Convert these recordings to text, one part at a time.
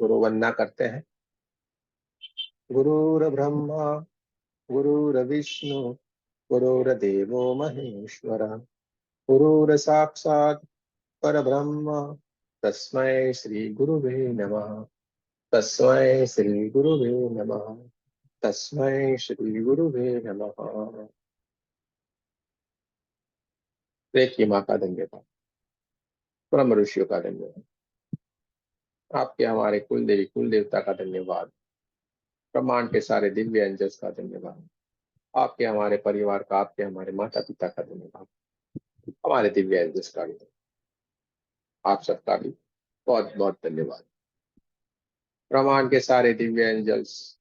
गुरु वंदना करते हैं। गुरुर्ब्रह्मा गुरुर्विष्णु गुरुर्देवो महेश्वर गुरुर्साक्षात् परब्रह्म तस्मै श्री गुरुवे नमः। तस्मै श्री गुरुवे नमः। तस्मै श्री गुरुवे नमः। प्रेत माँ का धन्यवाद, परम ऋषियों का धन्यवाद, आपके हमारे कुल देवी कुल देवता का धन्यवाद, ब्रह्मांड के सारे दिव्य अंजस का धन्यवाद, आपके हमारे परिवार का, आपके हमारे माता पिता का धन्यवाद, हमारे दिव्य अंजस का भी, आप सबका भी बहुत बहुत धन्यवाद। ब्रह्मांड के सारे दिव्य एंजल्स,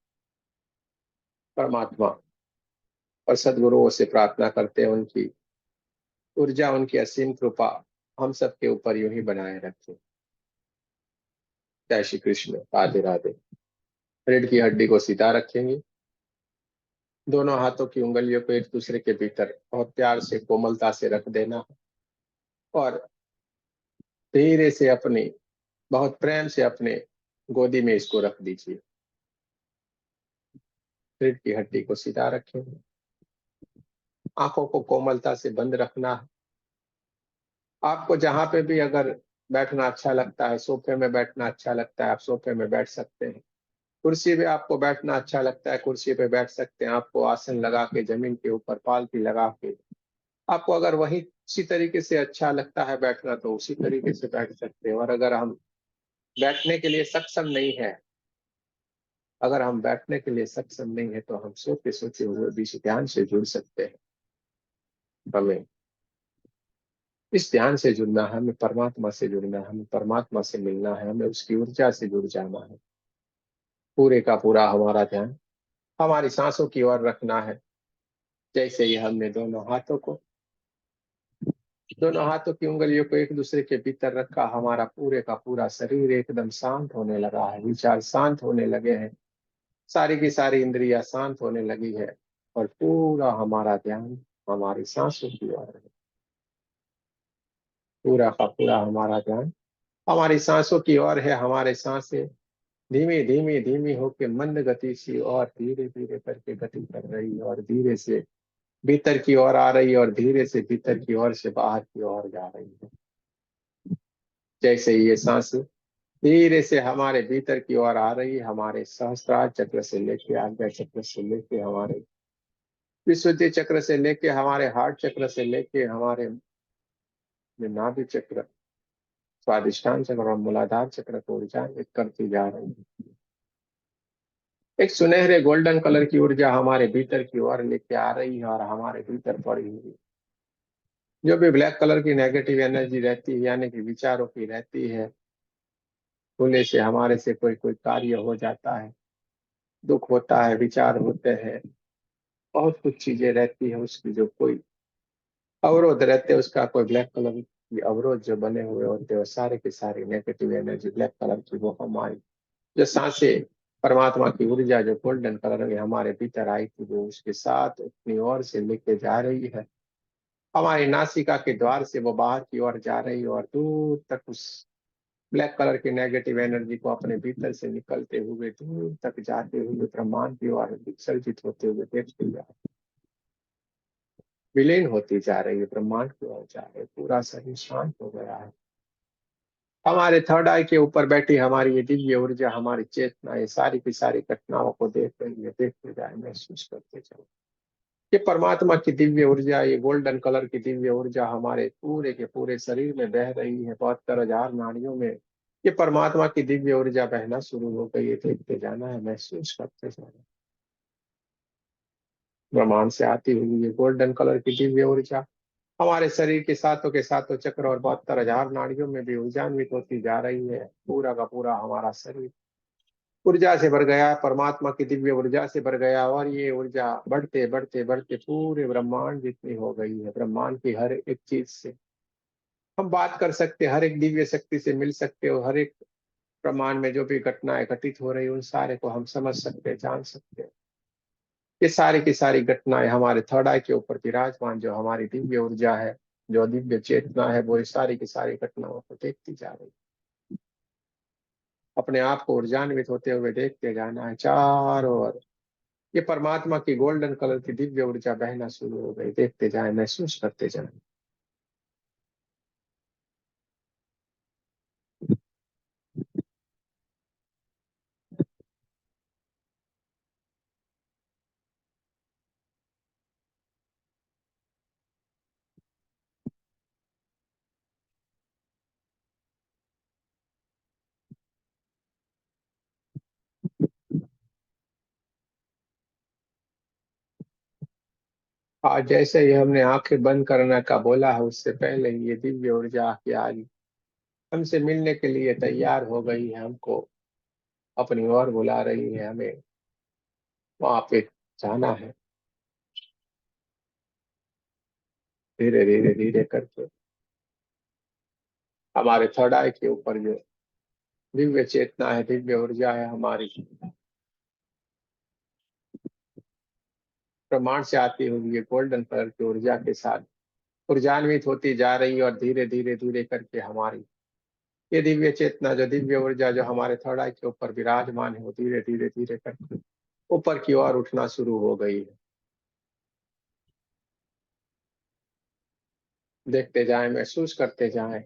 परमात्मा और सदगुरुओं से प्रार्थना करते हैं उनकी ऊर्जा, उनकी असीम कृपा हम सबके ऊपर यूं ही बनाए रखे। जय श्री कृष्ण, राधे राधे। रीढ़ की हड्डी को सीधा रखेंगे, दोनों हाथों की उंगलियों को एक दूसरे के भीतर बहुत प्यार से कोमलता से रख देना और धीरे से अपनी बहुत प्रेम से अपने गोदी में इसको रख दीजिए। रीढ़ की हड्डी को सीधा रखेंगे, आंखों को कोमलता से बंद रखना है। आपको जहां पे भी अगर बैठना अच्छा लगता है, सोफे में बैठना अच्छा लगता है, आप सोफे में बैठ सकते हैं। कुर्सी पे आपको बैठना अच्छा लगता है, कुर्सी पे बैठ सकते हैं। आपको आसन लगा के जमीन के ऊपर पालथी लगा के आपको अगर वही उसी तरीके से अच्छा लगता है बैठना तो उसी तरीके से बैठ सकते हैं। और अगर हम बैठने के लिए सक्षम नहीं है, अगर हम बैठने के लिए सक्षम नहीं है तो हम सोते सोते हुए भी इस ध्यान से जुड़ सकते हैं। हमें इस ध्यान से जुड़ना है, हमें परमात्मा से जुड़ना है, हमें परमात्मा से मिलना है, हमें उसकी ऊर्जा से जुड़ जाना है। पूरे का पूरा हमारा ध्यान हमारी सांसों की ओर रखना है। जैसे ही हमने दोनों हाथों की उंगलियों को एक दूसरे के भीतर रखा, हमारा पूरे का पूरा शरीर एकदम शांत होने लगा है, विचार शांत होने लगे हैं, सारी की सारी इंद्रियां शांत होने लगी है और पूरा हमारा ध्यान हमारी सांसों की ओर है। पूरा का पूरा हमारा ध्यान हमारी सांसों की ओर है। हमारे सांसें धीमी धीमी धीमी होकर मंद गति से और धीरे धीरे करके गति कर रही है और धीरे से भीतर की ओर आ रही है और धीरे से भीतर की ओर से बाहर की ओर जा रही है। जैसे ये सांस धीरे से हमारे भीतर की ओर आ रही है, हमारे सहस्त्रार चक्र से लेके आज्ञा चक्र से लेके हमारे विशुद्धि चक्र से लेके हमारे हार्ट चक्र से लेके हमारे नाभि चक्र, स्वादिष्ठान चक्र और मूलाधार चक्र को ऊर्जा करती जा रही है। एक सुनहरे गोल्डन कलर की ऊर्जा हमारे भीतर की ओर लेके आ रही है और हमारे भीतर पड़ी हुई है। जो भी ब्लैक कलर की नेगेटिव एनर्जी रहती है, यानी कि विचारों की रहती है, होने से हमारे से कोई कोई कार्य हो जाता है, दुख होता है, विचार होते हैं, बहुत कुछ चीजें रहती है, उसकी जो कोई अवरोध रहते हैं, उसका कोई ब्लैक कलर की अवरोध जो बने हुए होते हैं, वो सारे के सारे नेगेटिव एनर्जी ब्लैक कलर की वो हमारी जो सांसें परमात्मा की ऊर्जा जो गोल्डन कलर में हमारे भीतर आई थी, वो उसके साथ अपनी ओर से लेके जा रही है। हमारी नासिका के द्वार से वो बाहर की ओर जा रही है और दूर तक उस ब्लैक कलर की नेगेटिव एनर्जी को अपने भीतर से निकलते हुए दूर तक जाते हुए ब्रह्मांड की ओर विसर्जित होते हुए देखते जा रही, विलीन होती जा रही है, ब्रह्मांड की ओर जा रही है। पूरा शरीर शांत हो गया है। हमारे थर्ड आई के ऊपर बैठी हमारी ये दिव्य ऊर्जा, हमारी चेतना, ये सारी की सारी घटनाओं को देख रही है, देखते जाए, महसूस करते जाए। ये परमात्मा की दिव्य ऊर्जा, ये गोल्डन कलर की दिव्य ऊर्जा हमारे पूरे के पूरे शरीर में बह रही है। 72,000 नाड़ियों में ये परमात्मा की दिव्य ऊर्जा बहना शुरू हो गई है। देखते जाना है, महसूस करते जाना है। ब्रह्मांड से आती हुई ये गोल्डन कलर की दिव्य ऊर्जा हमारे शरीर के सातों चक्र और 72,000 नाड़ियों में भी ऊर्जान्वित होती जा रही है। पूरा का पूरा हमारा शरीर ऊर्जा से भर गया, परमात्मा की दिव्य ऊर्जा से भर गया और ये ऊर्जा बढ़ते बढ़ते बढ़ते पूरे ब्रह्मांड जितनी हो गई है। ब्रह्मांड की हर एक चीज से हम बात कर सकते हैं, हर एक दिव्य शक्ति से मिल सकते हो, हर एक ब्रह्मांड में जो भी घटनाएं घटित हो रही है उन सारे को हम समझ सकते हैं, जान सकते हैं। ये सारी की सारी घटनाएं हमारे थर्ड आई के ऊपर विराजमान जो हमारी दिव्य ऊर्जा है, जो दिव्य चेतना है, वो ये सारी की सारी घटनाओं को देखती जा रही है। अपने आप को ऊर्जान्वित होते हुए देखते जाना है चारों ओर। ये परमात्मा की गोल्डन कलर की दिव्य ऊर्जा बहना शुरू हो गई, देखते जाए, महसूस करते जाए। आज जैसे ही हमने आंखें बंद करने का बोला है, उससे पहले ही ये दिव्य ऊर्जा की आज हमसे मिलने के लिए तैयार हो गई है, हमको अपनी ओर बुला रही है। हमें वहां पे जाना है, धीरे धीरे धीरे करके हमारे थर्ड आई के ऊपर जो दिव्य चेतना है, दिव्य ऊर्जा है हमारी, प्रमाण से आती हुई ये गोल्डन कलर की ऊर्जा के साथ ऊर्जान्वित होती जा रही है। और धीरे धीरे धीरे करके हमारी ये दिव्य चेतना, जो दिव्य ऊर्जा जो हमारे थर्ड आई के ऊपर विराजमान है, वो धीरे धीरे धीरे करके ऊपर की ओर उठना शुरू हो गई है। देखते जाएं, महसूस करते जाएं।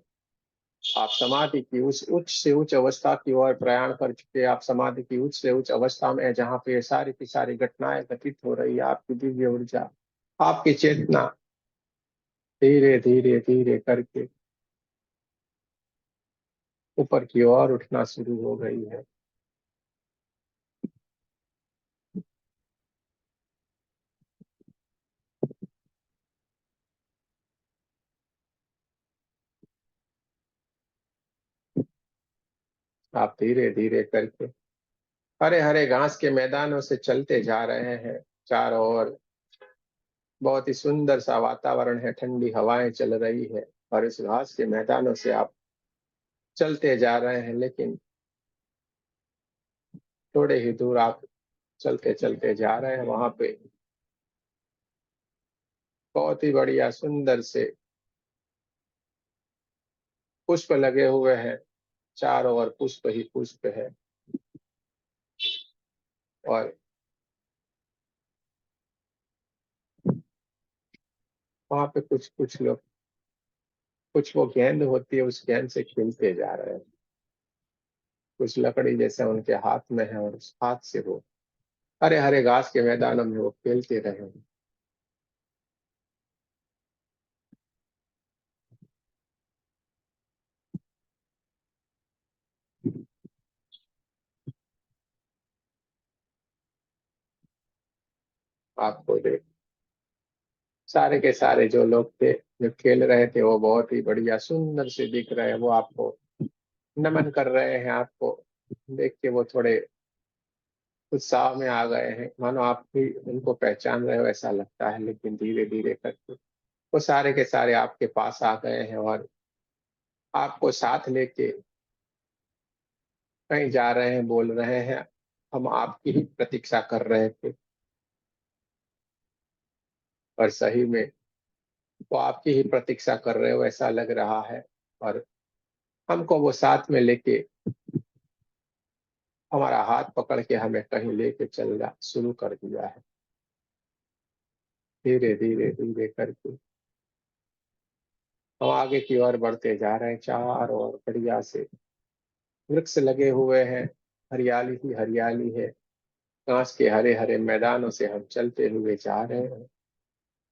आप समाधि की उस उच्च से उच्च अवस्था की ओर प्रयाण कर चुके, आप समाधि की उच्च से उच्च अवस्था में हैं, जहाँ पे ये सारी की सारी घटनाएं घटित हो रही है। आपकी दिव्य ऊर्जा, आपकी चेतना धीरे धीरे धीरे करके ऊपर की ओर उठना शुरू हो गई है। आप धीरे धीरे करके हरे हरे घास के मैदानों से चलते जा रहे हैं। चारों ओर बहुत ही सुंदर सा वातावरण है, ठंडी हवाएं चल रही है, और इस घास के मैदानों से आप चलते जा रहे हैं। लेकिन थोड़े ही दूर आप चलते चलते जा रहे हैं, वहां पे बहुत ही बढ़िया सुंदर से पुष्प लगे हुए हैं। चारों ओर पुष्प ही पुष्प है। और वहां पे कुछ कुछ लोग, कुछ वो गेंद होती है, उस गेंद से खेलते जा रहे हैं। कुछ लकड़ी जैसे उनके हाथ में है, और उस हाथ से वो हरे हरे घास के मैदानों में वो खेलते रहे हैं। आपको देख, सारे के सारे जो लोग थे, जो खेल रहे थे, वो बहुत ही बढ़िया सुंदर से दिख रहे हैं। वो आपको नमन कर रहे हैं। आपको देख के वो थोड़े उत्साह में आ गए हैं, मानो आप भी उनको पहचान रहे हो ऐसा लगता है। लेकिन धीरे धीरे करके वो सारे के सारे आपके पास आ गए हैं, और आपको साथ लेके कहीं जा रहे हैं, बोल रहे हैं हम आपकी ही प्रतीक्षा कर रहे थे। और सही में वो आपकी ही प्रतीक्षा कर रहे हो ऐसा लग रहा है। और हमको वो साथ में लेके, हमारा हाथ पकड़ के हमें कहीं लेके चलना शुरू कर दिया है। धीरे धीरे धीरे करके हम आगे की ओर बढ़ते जा रहे हैं। चारों ओर बढ़िया से वृक्ष लगे हुए हैं, हरियाली ही हरियाली है। घास के हरे हरे मैदानों से हम चलते हुए जा रहे हैं।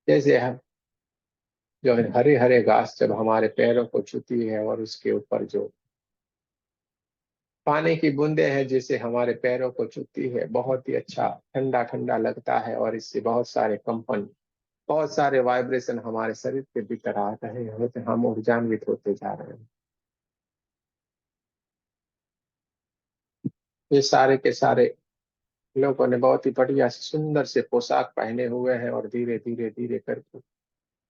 जैसे हम, जो हरे हरे घास जब हमारे पैरों को छूती है, और उसके ऊपर जो पानी की बूंदें हैं जिसे हमारे पैरों को छूती है, बहुत ही अच्छा ठंडा ठंडा लगता है। और इससे बहुत सारे कंपन, बहुत सारे वाइब्रेशन हमारे शरीर के भीतर आ रहे होते, हम ऊर्जान्वित होते जा रहे हैं। ये सारे के सारे लोगों ने बहुत ही बढ़िया सुंदर से पोशाक पहने हुए हैं, और धीरे धीरे धीरे करके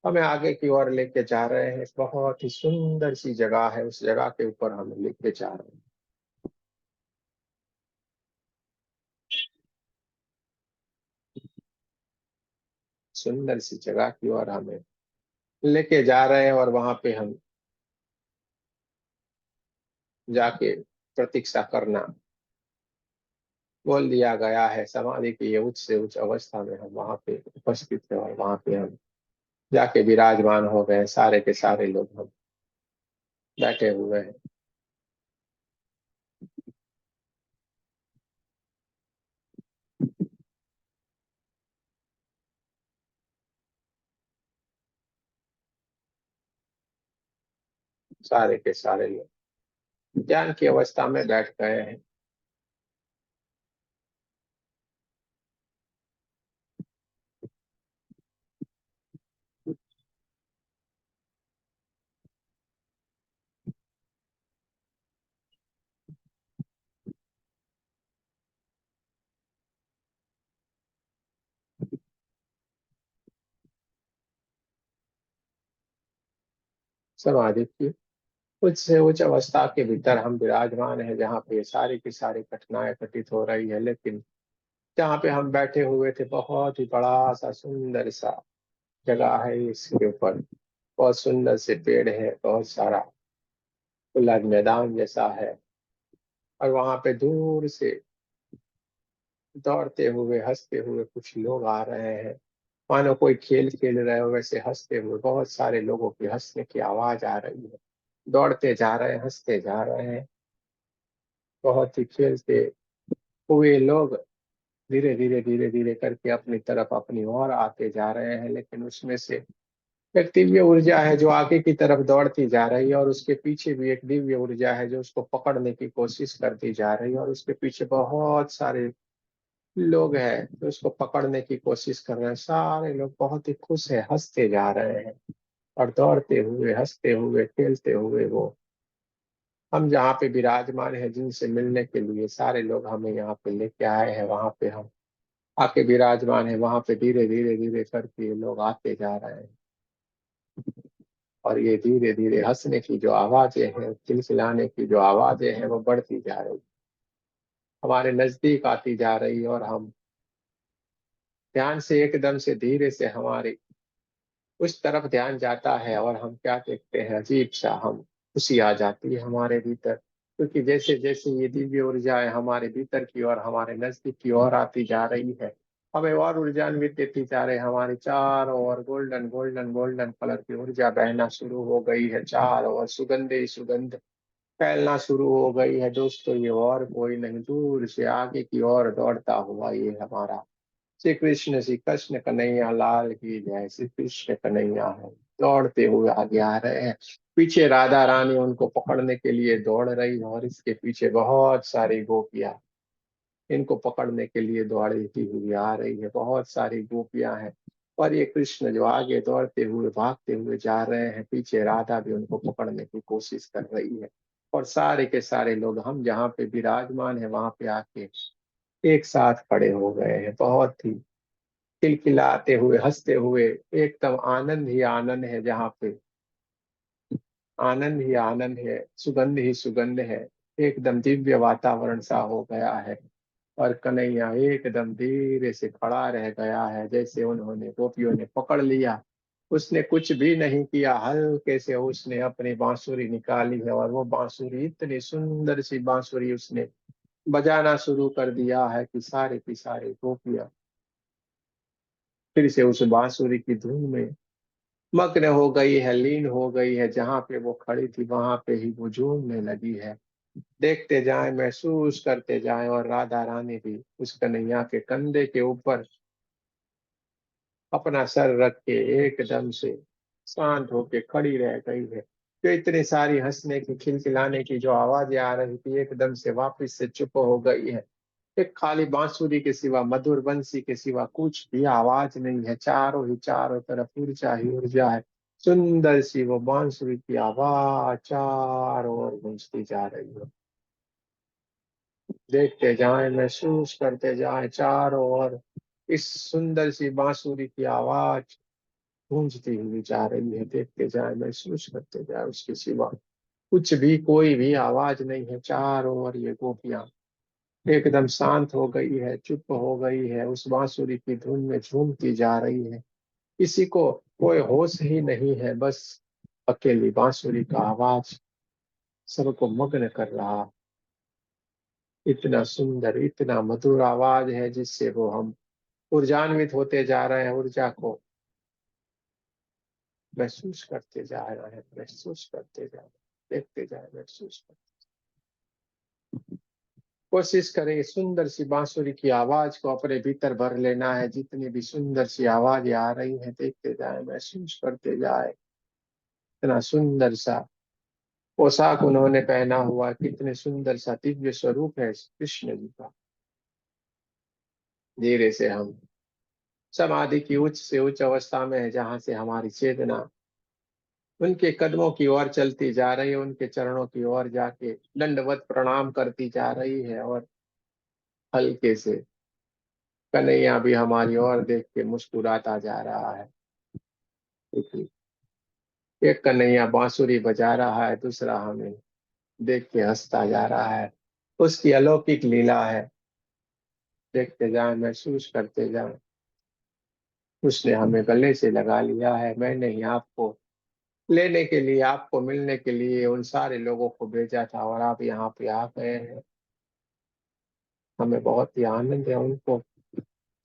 हमें आगे की ओर लेके जा रहे हैं। बहुत ही सुंदर सी जगह है, उस जगह के ऊपर हमें लेके जा रहे हैं। सुंदर सी जगह की ओर हमें लेके जा रहे हैं, और वहां पे हम जाके प्रतीक्षा करना बोल दिया गया है। समाधि की ये उच्च से उच्च अवस्था में हम वहां पे उपस्थित हैं और वहां पे हम जाके विराजमान हो गए, सारे के सारे लोग हम बैठे हुए हैं। सारे के सारे लोग ज्ञान की अवस्था में बैठ गए हैं। समाधि की उच्च से उच्च अवस्था के भीतर हम विराजमान है, जहाँ पे सारी की सारी कठिनाई घटित हो रही है, लेकिन जहाँ पे हम बैठे हुए थे बहुत ही बड़ा सा सुंदर सा जगह है। इसके ऊपर बहुत सुंदर से पेड़ है, बहुत सारा खुला मैदान जैसा है, और वहां पे दूर से दौड़ते हुए हंसते हुए कुछ लोग आ रहे हैं, मानो कोई खेल खेल रहे हो वैसे हंसते हुए बहुत सारे लोगों की हंसने की आवाज आ रही है। दौड़ते जा रहे हैं, हंसते जा रहे हैं, बहुत ही खेलते हुए लोग धीरे धीरे धीरे धीरे करके अपनी तरफ अपनी ओर आते जा रहे हैं। लेकिन उसमें से एक दिव्य ऊर्जा है जो आगे की तरफ दौड़ती जा रही है, और उसके पीछे भी एक दिव्य ऊर्जा है जो उसको पकड़ने की कोशिश करती जा रही है, और उसके पीछे बहुत सारे लोग हैं जो उसको पकड़ने की कोशिश कर रहे हैं। सारे लोग बहुत ही खुश है, हंसते जा रहे हैं, और दौड़ते हुए हंसते हुए खेलते हुए वो हम जहाँ पे विराजमान है जिनसे मिलने के लिए सारे लोग हमें यहाँ पे लेके आए हैं, वहां पे हम आके विराजमान है, वहां पे धीरे धीरे धीरे करके ये लोग आते जा रहे हैं। और ये धीरे धीरे हंसने की जो आवाजें हैं, खिलखिलाने की जो आवाजें हैं, वो बढ़ती जा रही, हमारे नजदीक आती जा रही है। और हम ध्यान से एकदम से धीरे से हमारे उस तरफ ध्यान जाता है, और हम क्या देखते हैं, अजीब सा हम खुशी आ जाती है हमारे भीतर, क्योंकि जैसे जैसे ये दिव्य ऊर्जाएं हमारे भीतर की ओर हमारे नजदीक की ओर आती जा रही है, हमें और ऊर्जान्वित देती जा रही है। हमारे चारों ओर गोल्डन गोल्डन गोल्डन कलर की ऊर्जा बहना शुरू हो गई है, चारों ओर सुगंध ही सुगंध फैलना शुरू हो गई है। दोस्तों, ये और कोई नहीं, दूर से आगे की ओर दौड़ता हुआ ये हमारा श्री कृष्ण कन्हैया लाल की जय, श्री कृष्ण कन्हैया है। दौड़ते हुए आगे आ रहे हैं, पीछे राधा रानी उनको पकड़ने के लिए दौड़ रही है, और इसके पीछे बहुत सारी गोपियां इनको पकड़ने के लिए दौड़ती हुई आ रही है, बहुत सारी गोपियां हैं। और ये कृष्ण जो आगे दौड़ते हुए भागते हुए जा रहे हैं, पीछे राधा भी उनको पकड़ने की कोशिश कर रही है। और सारे के सारे लोग हम जहाँ पे विराजमान है वहां पे आके एक साथ खड़े हो गए हैं, बहुत ही खिलखिलाते हुए हंसते हुए। एकदम आनंद ही आनंद है, जहाँ पे आनंद ही आनंद है, सुगंध ही सुगंध है। एकदम दिव्य वातावरण सा हो गया है, और कन्हैया एकदम धीरे से खड़ा रह गया है, जैसे उन्होंने गोपियों ने पकड़ लिया। उसने कुछ भी नहीं किया, हल्के से उसने अपनी बांसुरी निकाली है, और वो बांसुरी इतनी सुंदर सी बांसुरी उसने बजाना शुरू कर दिया है कि सारे की सारे गोपियां फिर से उस बांसुरी की धुन में मग्न हो गई है, लीन हो गई है। जहाँ पे वो खड़ी थी वहां पे ही वो झूमने लगी है। देखते जाएं, महसूस करते जाएं, और राधा रानी भी उस कन्हैया के कंधे के ऊपर अपना सर रख के एकदम से शांत होके खड़ी रह गई है। जो इतनी सारी हंसने की खिलखिलाने की जो आवाजें आ रही थी, एकदम से वापस से चुप हो गई है। एक खाली बांसुरी के सिवा, मधुर बंसी के सिवा कुछ भी आवाज नहीं है। चारों ही चारों तरफ ऊर्जा ही ऊर्जा है। सुंदर सी वो बांसुरी की आवाज चारों ओर गूंजती जा रही है। देखते जाएं, महसूस करते जाएं, चारों ओर इस सुंदर सी बांसुरी की आवाज गूंजती हुई जा रही है। देखते जाएं, महसूस करते जाएं, उसके सिवा कुछ भी कोई भी आवाज नहीं है। चारों ओर ये गोपियां एकदम शांत हो गई है, चुप हो गई है, उस बांसुरी की धुन में झूमती जा रही है। किसी को कोई होश ही नहीं है, बस अकेली बांसुरी का आवाज सबको मग्न कर रहा। इतना सुंदर, इतना मधुर आवाज है जिससे वो हम ऊर्जान्वित होते जा रहे हैं, ऊर्जा को महसूस करते जा रहे हैं, महसूस करते जा रहे हैं, देखते जा रहे हैं, महसूस करते। कोशिश करें सुंदर सी बांसुरी की आवाज को अपने भीतर भर लेना है। जितनी भी सुंदर सी आवाजें आ रही हैं, देखते जाए, महसूस करते जाए। इतना सुंदर सा पोशाक उन्होंने पहना हुआ, कितने सुंदर सा दिव्य स्वरूप है कृष्ण जी का। धीरे से हम समाधि की उच्च से उच्च अवस्था में है, जहां से हमारी चेतना उनके कदमों की ओर चलती जा रही है, उनके चरणों की ओर जाके दंडवत प्रणाम करती जा रही है। और हल्के से कन्हैया भी हमारी ओर देख के मुस्कुराता जा रहा है, क्योंकि एक कन्हैया बांसुरी बजा रहा है, दूसरा हमें देख के हंसता जा रहा है। उसकी अलौकिक लीला है, देखते जाएं, महसूस करते जाएं। उसने हमें गले से लगा लिया है। मैं नहीं, आपको लेने के लिए, आपको मिलने के लिए उन सारे लोगों को भेजा था, और आप यहाँ पे आ गए हैं। हमें बहुत ही आनंद है। उनको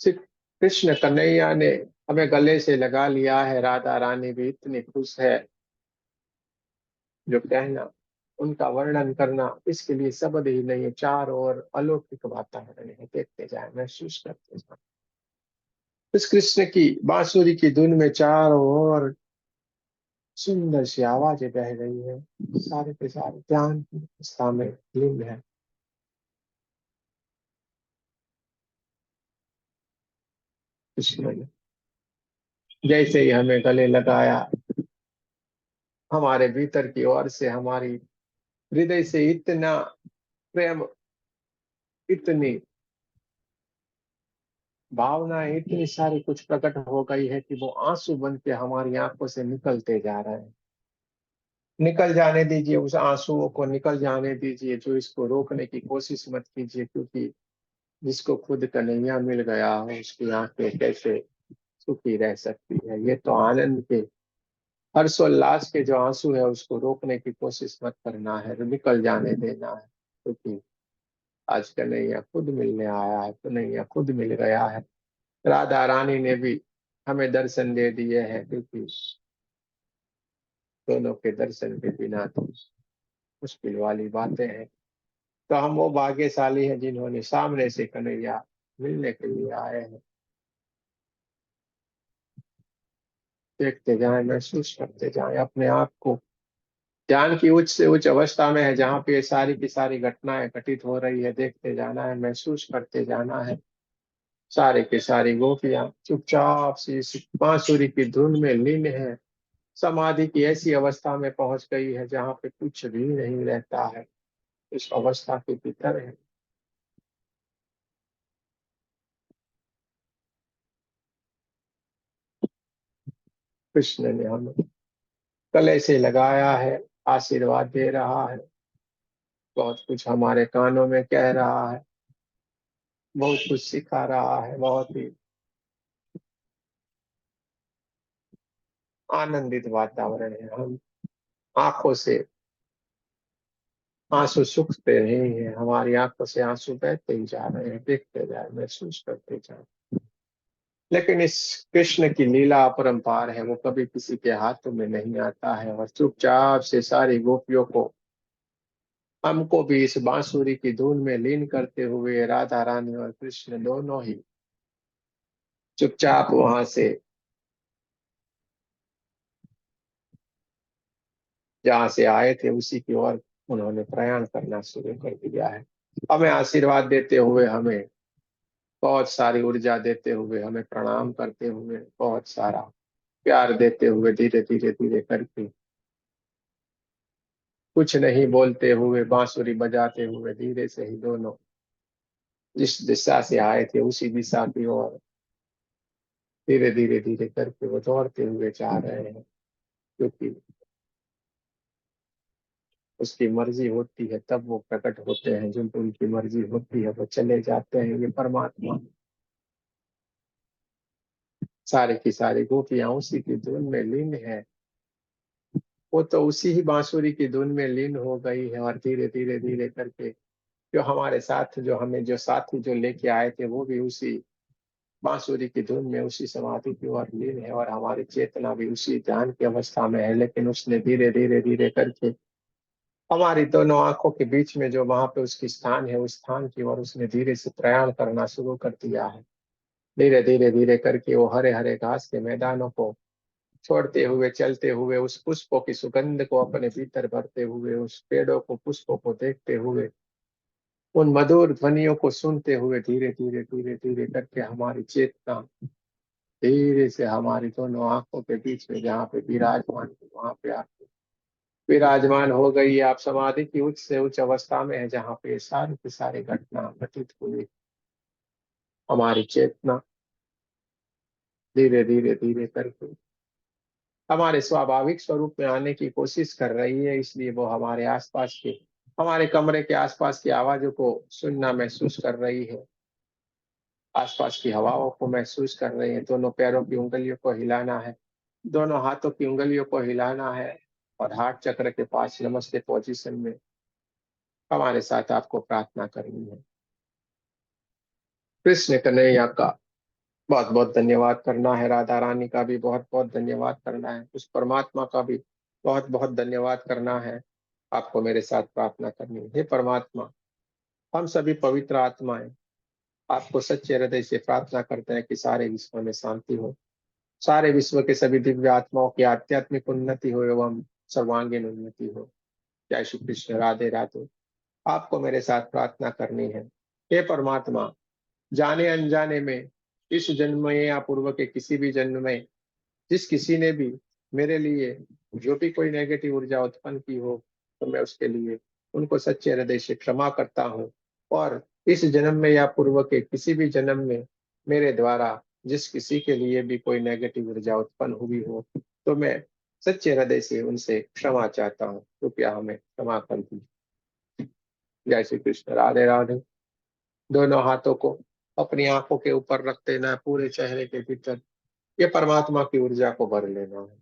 श्री कृष्ण कन्हैया ने हमें गले से लगा लिया है। राधा रानी भी इतनी खुश है, जो कहना, उनका वर्णन करना इसके लिए शब्द ही नहीं है। चारों ओर अलौकिक वातावरण है, देखते जाए, महसूस करते जाए। इस कृष्ण की बांसुरी की धुन में चारों ओर सुंदर सी आवाजें बह रही है। सारे के सारे ध्यान की अवस्था में लीन है। कृष्ण ने जैसे ही हमें गले लगाया, हमारे भीतर की ओर से, हमारी हृदय से इतना प्रेम, इतनी भावनाएं, इतनी सारी कुछ प्रकट हो गई है कि वो आंसू बन के हमारी आंखों से निकलते जा रहे हैं। निकल जाने दीजिए, उस आंसुओं को निकल जाने दीजिए। जो इसको रोकने की कोशिश मत कीजिए, क्योंकि जिसको खुद कन्हैया मिल गया हो, उसकी आंखें कैसे सुखी रह सकती है। ये तो आनंद के, हर्षोल्लास के जो आंसू है, उसको रोकने की कोशिश मत करना है, तो निकल जाने देना है। क्योंकि आज कन्हैया खुद मिलने आया है, कन्हैया खुद मिल गया है। राधा रानी ने भी हमें दर्शन दे दिए हैं, क्योंकि दोनों के दर्शन के बिना तो मुश्किल वाली बातें हैं। तो हम वो भाग्यशाली हैं जिन्होंने सामने से कन्हैया मिलने के लिए आए हैं। देखते जाएं, महसूस करते जाएं अपने आप को। ज्ञान की उच्च से उच्च अवस्था में है, जहाँ पे ये सारी की सारी घटनाएं घटित हो रही है। देखते जाना है, महसूस करते जाना है। सारे के सारी गोपियां चुपचाप से इस बांसुरी की धुन में लीन है। समाधि की ऐसी अवस्था में पहुंच गई है, जहाँ पे कुछ भी नहीं रहता है, इस अवस्था के भीतर है। कृष्ण ने हमें गले से लगाया है, आशीर्वाद दे रहा है, बहुत कुछ हमारे कानों में कह रहा है, बहुत कुछ सिखा रहा है। बहुत ही आनंदित वातावरण है। हम आंखों से आंसू सूखते नहीं है, हमारी आंखों से आंसू बहते ही जा रहे हैं। देखते जाए, महसूस करते जाए। लेकिन इस कृष्ण की लीला अपरंपार है, वो कभी किसी के हाथों में नहीं आता है। और चुपचाप से सारी गोपियों को, हमको भी इस बांसुरी की धुन में लीन करते हुए, राधा रानी और कृष्ण दोनों ही चुपचाप वहां से, जहां से आए थे उसी की ओर उन्होंने प्रयाण करना शुरू कर दिया है। हमें आशीर्वाद देते हुए, हमें बहुत सारी ऊर्जा देते हुए, हमें प्रणाम करते हुए, बहुत सारा प्यार देते हुए, धीरे धीरे धीरे करके, कुछ नहीं बोलते हुए, बांसुरी बजाते हुए, धीरे से ही दोनों जिस दिशा से आए थे उसी दिशा की ओर धीरे धीरे धीरे करके वो दौड़ते हुए जा रहे हैं। क्योंकि उसकी मर्जी होती है तब वो प्रकट होते हैं, जब उनकी मर्जी होती है वो चले जाते हैं। ये परमात्मा, सारे की सारी गोपियां उसी की धुन में लीन है। वो तो उसी ही बांसुरी की धुन में लीन हो गई है, और धीरे धीरे धीरे करके जो हमारे साथ जो हमें जो साथी जो लेके आए थे वो भी उसी बांसुरी की धुन में उसी समाधि की ओर लीन है, और हमारी चेतना भी उसी ध्यान की अवस्था में है। लेकिन उसने धीरे धीरे धीरे करके हमारी दोनों आंखों के बीच में जो वहां पे उसकी स्थान है, उस स्थान की ओर उसने धीरे से प्रयाण करना शुरू कर दिया है। धीरे धीरे धीरे करके वो हरे हरे घास के मैदानों को छोड़ते हुए चलते हुए, उस पुष्पों की सुगंध को अपने भीतर भरते हुए, उस पेड़ों को पुष्पों को देखते हुए, उन मधुर ध्वनियों को सुनते हुए धीरे धीरे धीरे धीरे करके हमारी चेतना धीरे से हमारी दोनों आंखों के बीच में जहाँ पे विराजमान थी वहां पे आके विराजमान हो गई। आप समाधि की उच्च से उच्च अवस्था में है जहाँ पे सारी की सारी घटना घटित हुई। हमारी चेतना धीरे धीरे धीरे करके हमारे स्वाभाविक स्वरूप में आने की कोशिश कर रही है, इसलिए वो हमारे आसपास के हमारे कमरे के आसपास की आवाजों को सुनना महसूस कर रही है, आसपास की हवाओं को महसूस कर रही है। दोनों पैरों की उंगलियों को हिलाना है, दोनों हाथों की उंगलियों को हिलाना है, और हार्ट चक्र के पास नमस्ते पोजीशन में हमारे साथ आपको प्रार्थना करनी है। कृष्ण कन्हैया का बहुत बहुत धन्यवाद करना है, राधा रानी का भी बहुत बहुत धन्यवाद करना है, उस परमात्मा का भी बहुत बहुत धन्यवाद करना है। आपको मेरे साथ प्रार्थना करनी है। हे परमात्मा, हम सभी पवित्र आत्माएं आपको सच्चे हृदय से प्रार्थना करते हैं कि सारे विश्व में शांति हो, सारे विश्व के सभी दिव्य आत्माओं की आध्यात्मिक उन्नति हो एवं सर्वांगीण उन्नति हो। जय श्री कृष्ण, राधे राधे। आपको मेरे साथ प्रार्थना करनी है। हे परमात्मा, जाने अनजाने में इस जन्म में या पूर्व के किसी भी जन्म में जिस किसी ने भी मेरे लिए जो भी कोई नेगेटिव ऊर्जा उत्पन्न की हो, तो मैं उसके लिए उनको सच्चे हृदय से क्षमा करता हूँ। और इस जन्म में या पूर्व के किसी भी जन्म में मेरे द्वारा जिस किसी के लिए भी कोई नेगेटिव ऊर्जा उत्पन्न हुई हो, तो मैं सच्चे हृदय से उनसे क्षमा चाहता हूँ। कृपया हमें क्षमा कर दीजिए। जय श्री कृष्ण, राधे राधे। दोनों हाथों को अपनी आंखों के ऊपर रख देना है, पूरे चेहरे के भीतर ये परमात्मा की ऊर्जा को भर लेना है।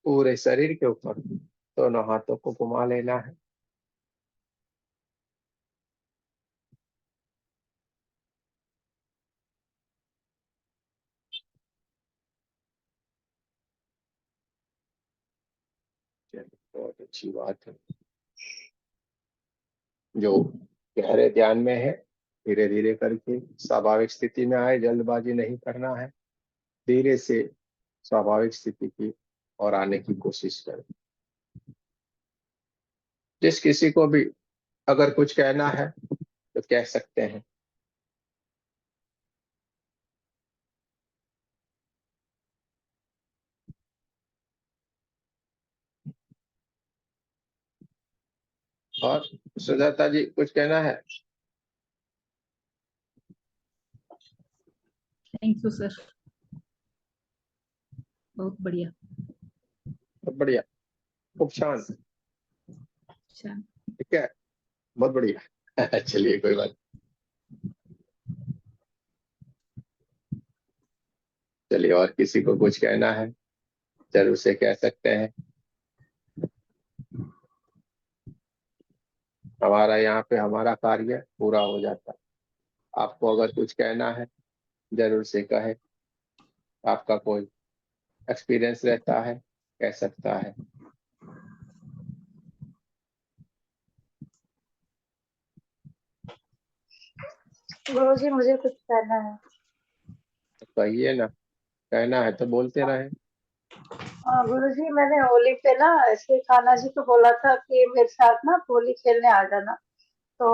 पूरे शरीर के ऊपर दोनों हाथों को घुमा लेना है। चलिए, बहुत अच्छी बात है। जो गहरे ध्यान में है, धीरे धीरे करके स्वाभाविक स्थिति में आए, जल्दबाजी नहीं करना है। धीरे से स्वाभाविक स्थिति की और आने की कोशिश करें। जिस किसी को भी अगर कुछ कहना है तो कह सकते हैं। और सुजाता जी, कुछ कहना है? थैंक यू सर, बहुत बढ़िया। बहुत बढ़िया, खूब शांत। अच्छा, ठीक है, बहुत बढ़िया। चलिए, कोई बात। चलिए, और किसी को कुछ कहना है जरूर से कह सकते हैं। हमारा यहाँ पे हमारा कार्य पूरा हो जाता है। आपको अगर कुछ कहना है जरूर से कहे। आपका कोई एक्सपीरियंस रहता है, कह सकता है। गुरुजी मुझे कुछ कहना है। तो कहिए ना, कहना है तो बोलते रहे। गुरुजी, मैंने होली पे ना ऐसे खाना जी को बोला था कि मेरे साथ ना होली खेलने आ जाना। तो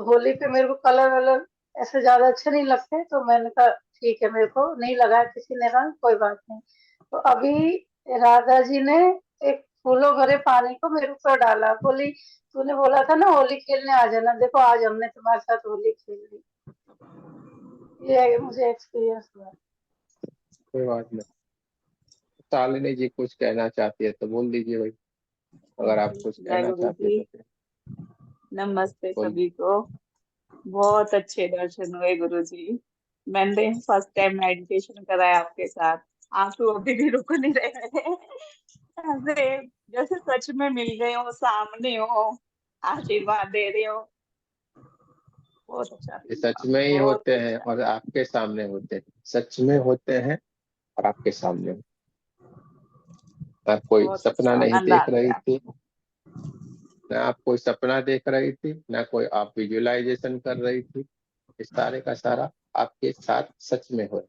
होली पे मेरे को कलर वलर ऐसे ज्यादा अच्छे नहीं लगते, तो मैंने कहा ठीक है, मेरे को नहीं लगा किसी ने रंग, कोई बात नहीं। तो अभी राधा जी ने एक फूलों भरे पानी को मेरे ऊपर डाला, बोली तूने बोला था ना होली खेलने आ जाना, देखो आज हमने तुम्हारे साथ होली खेल ली। ये मुझे एक्सपीरियंस हुआ। कोई बात नहीं। शालिनी जी कुछ कहना चाहती है तो बोल दीजिए भाई, अगर आप कुछ जय कहना गुरु चाहती है जी, तो फिर नमस्ते बोल। सभी को। बहुत अच्छे दर्शन हुए गुरुजी। मैंने फर्स्ट टाइम मेडिटेशन करा है आपके साथ। आंसू अभी भी रुक नहीं रहे हैं। ऐसे जैसे सच में मिल गए हो, सामने हो, आशीर्वाद दे रहे हो। बहुत अच्छा ये फील सच हुआ, में ही बहुत होते हैं अच्छा। और आपके सामने होते हैं, सच में होते हैं और आपके सामने होते हैं। आप कोई बहुत सपना अच्छा नहीं आनंद आ देख रही गया। थी, ना आप कोई सपना देख रही थी, ना कोई आप विजुअलाइजेशन कर रही थी। इस सारे का सारा आपके साथ सच में हो,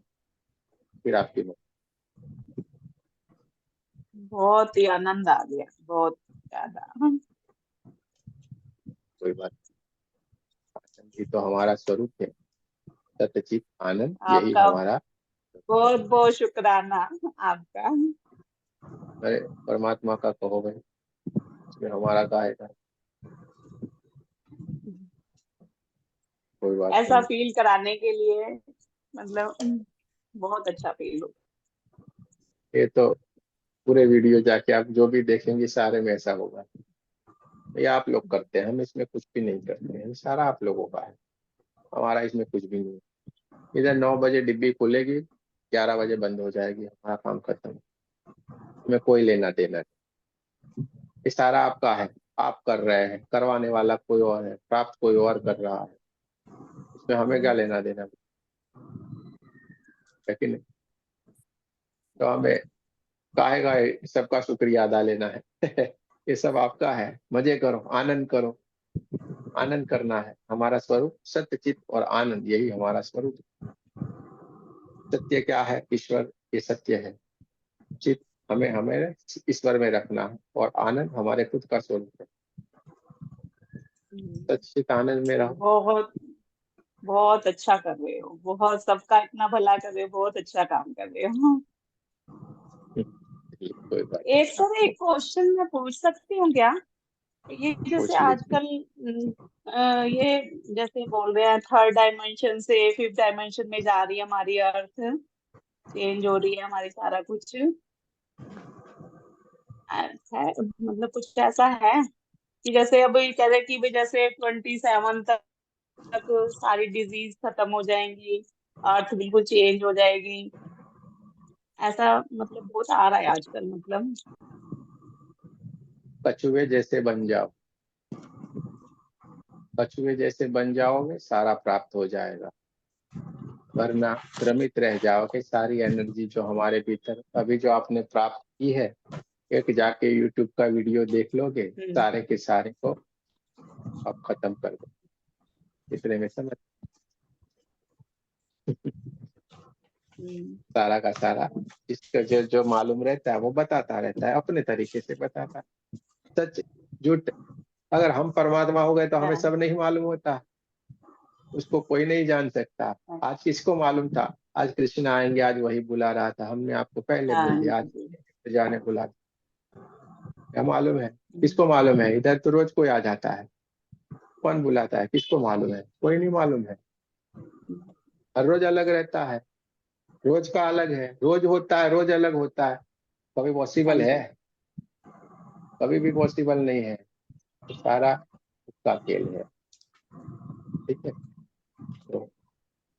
फिर आपकी मौत। बहुत ही आनंद आ गया, बहुत ज्यादा। कोई बात नहीं, आनंद ही तो हमारा स्वरूप है। सत्यचित आनंद यही आपका हमारा। बहुत बहुत शुक्राना आपका। अरे परमात्मा का कहो भाई, इसमें हमारा का है? कोई बात ऐसा नहीं। फील कराने के लिए, मतलब बहुत अच्छा फील हो। ये तो पूरे वीडियो जाके आप जो भी देखेंगे सारे में ऐसा होगा। ये आप लोग करते हैं, हम इसमें कुछ भी नहीं करते हैं, ये सारा आप लोगों का है, हमारा इसमें कुछ भी नहीं है। इधर 9 बजे डिब्बी खुलेगी, 11 बजे बंद हो जाएगी, हमारा काम खत्म। हमें कोई लेना देना नहीं। ये सारा आपका है, आप कर रहे हैं, करवाने वाला कोई और है, प्राप्त कोई और कर रहा है, इसमें हमें क्या लेना देना है कि नहीं? तो हमें काहे का सबका शुक्रिया अदा लेना है। ये सब आपका है, मजे करो, आनंद करो। आनंद करना है, हमारा स्वरूप सत्य चित्त और आनंद, यही हमारा स्वरूप है। सत्य क्या है? ईश्वर, ये सत्य है। चित्त हमें हमें ईश्वर में रखना है, और आनंद हमारे खुद का स्वरूप है। सत्य चित्त आनंद में रहो। बहुत बहुत अच्छा कर रहे हो, बहुत सबका इतना भला कर रहे हो, बहुत अच्छा काम कर रहे हो। कोई बात एक सर, एक क्वेश्चन मैं पूछ सकती हूँ क्या? ये नहीं, जैसे पूछ लीजिए। आजकल ये जैसे बोल रहे हैं थर्ड डायमेंशन से फिफ्थ डायमेंशन में जा रही है हमारी अर्थ, चेंज हो रही है हमारी सारा कुछ। है मतलब कुछ ऐसा है कि जैसे अभी कह रहे कि भी जैसे 27 तक सारी डिजीज खत्म हो जाएंगी, अर्थ बिल्कुल चेंज हो जाएगी। ऐसा मतलब बहुत आ रहा है आजकल, मतलब। कछुए जैसे बन जाओ, कछुए जैसे बन जाओगे, सारा प्राप्त हो जाएगा। वरना भ्रमित रह जाओगे, सारी एनर्जी जो हमारे भीतर अभी जो आपने प्राप्त की है, एक जाके यूट्यूब का वीडियो देख लोगे, हम्म। सारे के सारे को आप खत्म कर दो। इतने में समझ। हम्म। सारा का सारा जिसका जो जो मालूम रहता है वो बताता रहता है, अपने तरीके से बताता है। सच झूठ, अगर हम परमात्मा हो गए तो हमें हाँ, सब नहीं मालूम होता, उसको कोई नहीं जान सकता। हाँ, आज किसको मालूम था आज कृष्ण आएंगे, आज वही बुला रहा था, हमने आपको पहले बोल हाँ दिया आज जी। जाने बुला। क्या मालूम है? हम्म। किसको मालूम है? इधर तो रोज कोई आ जाता है, कौन बुलाता है? किसको मालूम है? कोई नहीं मालूम है। हर रोज अलग रहता है, रोज का अलग है, रोज होता है, रोज अलग होता है। कभी हाँ पॉसिबल है? जी। कभी भी पॉसिबल नहीं है। तो सारा उसका खेल है, ठीक है? तो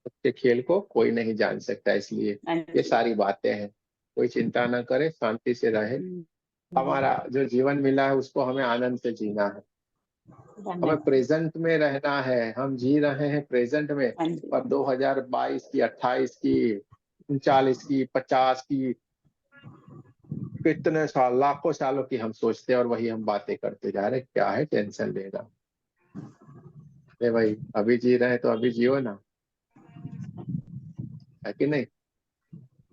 उसके खेल को कोई नहीं जान सकता, इसलिए हाँ ये जी। सारी बातें हैं। कोई चिंता ना करे, शांति से रहे। हम्म। हमारा जो जीवन मिला है उसको हमें आनंद से जीना है। हमें धन्यवाद। प्रेजेंट में रहना है, हम जी रहे हैं प्रेजेंट में। हाँ जी। और 2022 की, 28 की, 39 की, 50 की, कितने साल, लाखों सालों की हम सोचते हैं और वही हम बातें करते जा रहे हैं। क्या है टेंशन लेना? अरे भाई, अभी जी रहे हैं तो अभी जियो ना, है कि नहीं?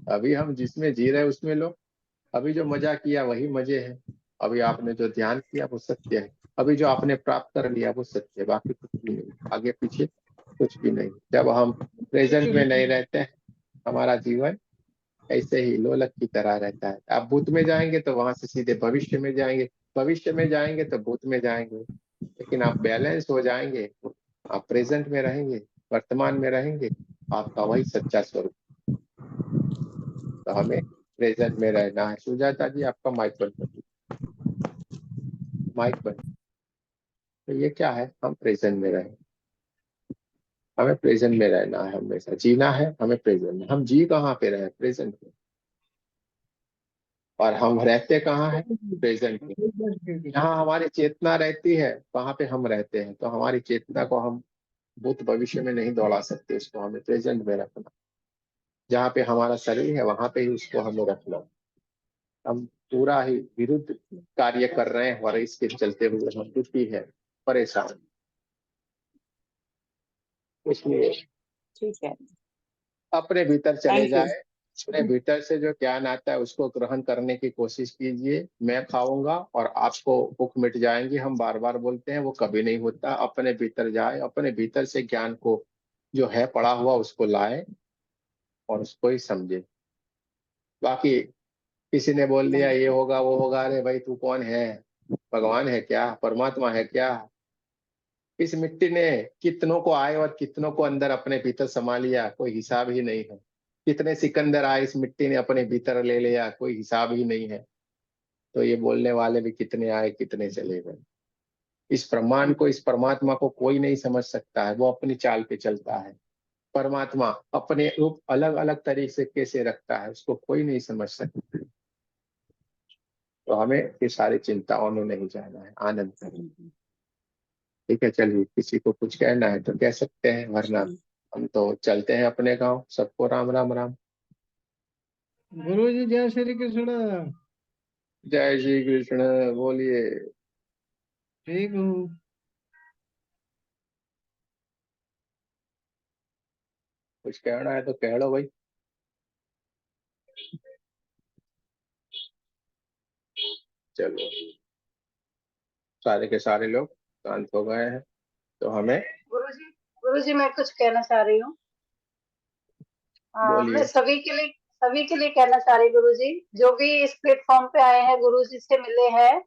अभी हम जिसमें जी रहे हैं उसमें लो। अभी जो मजा किया वही मजे है। अभी आपने जो ध्यान किया वो सत्य है। अभी जो आपने प्राप्त कर लिया वो सत्य है, बाकी कुछ भी नहीं, आगे पीछे कुछ भी नहीं। जब हम प्रेजेंट में नहीं रहते हैं, हमारा जीवन ऐसे ही लोलक की तरह रहता है। आप भूत में जाएंगे तो वहां से सीधे भविष्य में जाएंगे, भविष्य में जाएंगे तो भूत में जाएंगे। लेकिन आप बैलेंस हो जाएंगे, आप प्रेजेंट में रहेंगे, वर्तमान में रहेंगे, आपका वही सच्चा स्वरूप। तो हमें प्रेजेंट में रहना है। सुजाता जी, आपका माइक बंद कर दीजिए। माइक बंद। तो ये क्या है? हम प्रेजेंट में रहें। हमें प्रेजेंट में रहना है, हमेशा जीना है हमें प्रेजेंट में। हम जी कहाँ पे रहे? प्रेजेंट में। और हम रहते कहाँ है? प्रेजेंट में। जहाँ हमारी चेतना रहती है वहां पे हम रहते हैं। तो हमारी चेतना को हम भूत भविष्य में नहीं दौड़ा सकते, उसको हमें प्रेजेंट में रखना। जहाँ पे हमारा शरीर है वहां पे ही उसको हमें रखना। हम पूरा ही विरुद्ध कार्य कर रहे हैं और इसके चलते हुए हम दुखी है, परेशान। इसलिए ठीक है, अपने भीतर चले थैंक यू। जाए, अपने भीतर से जो ज्ञान आता है उसको ग्रहण करने की कोशिश कीजिए। मैं खाऊंगा और आपको भूख मिट जाएंगी, हम बार बार बोलते हैं, वो कभी नहीं होता। अपने भीतर जाए, अपने भीतर से ज्ञान को जो है पड़ा हुआ उसको लाए और उसको ही समझे। बाकी किसी ने बोल दिया ये होगा वो होगा, अरे भाई तू कौन है? भगवान है क्या? परमात्मा है क्या? इस मिट्टी ने कितनों को आए और कितनों को अंदर अपने भीतर समा लिया, कोई हिसाब ही नहीं है। कितने सिकंदर आए, इस मिट्टी ने अपने भीतर ले लिया, कोई हिसाब ही नहीं है। तो ये बोलने वाले भी कितने आए कितने चले गए। इस ब्रह्मांड को, इस परमात्मा को कोई नहीं समझ सकता है, वो अपनी चाल पे चलता है। परमात्मा अपने रूप अलग अलग तरीके से रखता है, उसको कोई नहीं समझ सकता। तो हमें ये सारी चिंताओं में नहीं जाना है, आनंद करें। ठीक है, चलिए, किसी को कुछ कहना है तो कह सकते हैं, वरना हम तो चलते हैं अपने गांव। सबको राम राम राम। गुरु जी जय श्री कृष्ण। जय श्री कृष्ण। बोलिए। ठीक हूँ। कुछ कहना है तो कह लो भाई। चलो, सारे के सारे लोग शांत हो गए हैं, तो हमें गुरुजी मैं कुछ कहना चाह रही हूँ। मैं बोलिए। सभी के लिए कहना चाह रही गुरुजी, जो भी इस प्लेटफॉर्म पे आए हैं, गुरुजी से मिले हैं,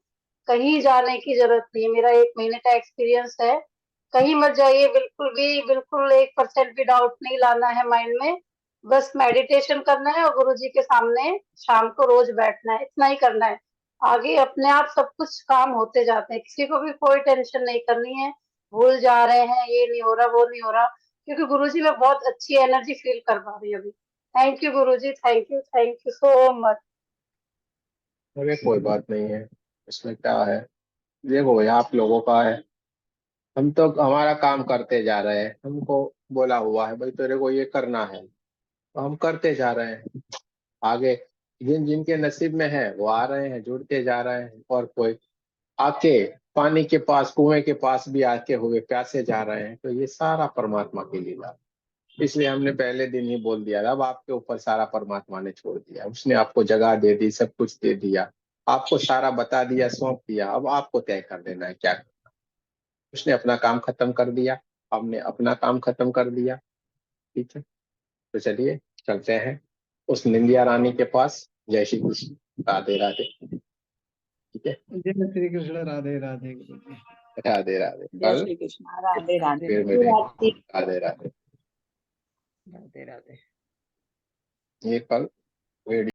कहीं जाने की जरूरत नहीं। मेरा 1 महीने का एक्सपीरियंस है। कहीं मत जाइए, बिल्कुल 1% भी डाउट नहीं लाना है माइंड में। बस मेडिटेशन करना है और गुरुजी के सामने शाम को रोज बैठना है, इतना ही करना है। आगे अपने आप सब कुछ काम होते जाते हैं, किसी को भी कोई टेंशन नहीं करनी है। भूल जा रहे हैं, ये नहीं हो रहा वो नहीं हो रहा, क्योंकि गुरुजी मैं बहुत अच्छी एनर्जी फील कर पा रही हूँ अभी। Thank you Guruji, thank you so much. अरे कोई बात नहीं है, इसमें क्या है? देखो भाई, आप लोगों का है, हम तो हमारा काम करते जा रहे हैं। हमको बोला हुआ है भाई तेरे को ये करना है, तो हम करते जा रहे हैं। आगे जिन जिनके नसीब में है वो आ रहे हैं, जुड़ते जा रहे हैं। और कोई आके पानी के पास, कुएं के पास भी आके हुए प्यासे जा रहे हैं। तो ये सारा परमात्मा की लीला। इसलिए हमने पहले दिन ही बोल दिया था, अब आपके ऊपर सारा परमात्मा ने छोड़ दिया। उसने आपको जगह दे दी, सब कुछ दे दिया, आपको सारा बता दिया, सौंप दिया। अब आपको तय कर देना है क्या करना। उसने अपना काम खत्म कर दिया, हमने अपना काम खत्म कर दिया। ठीक है, तो चलिए चलते हैं उस निंदिया रानी के पास। जय श्री कृष्ण, राधे राधे। ठीक है, जय श्री कृष्ण। राधे राधे गुरु जी। राधे राधे। जय कल श्री कृष्ण। राधे राधे। फिर मिलेंगे। राधे राधे। राधे राधे। ये कल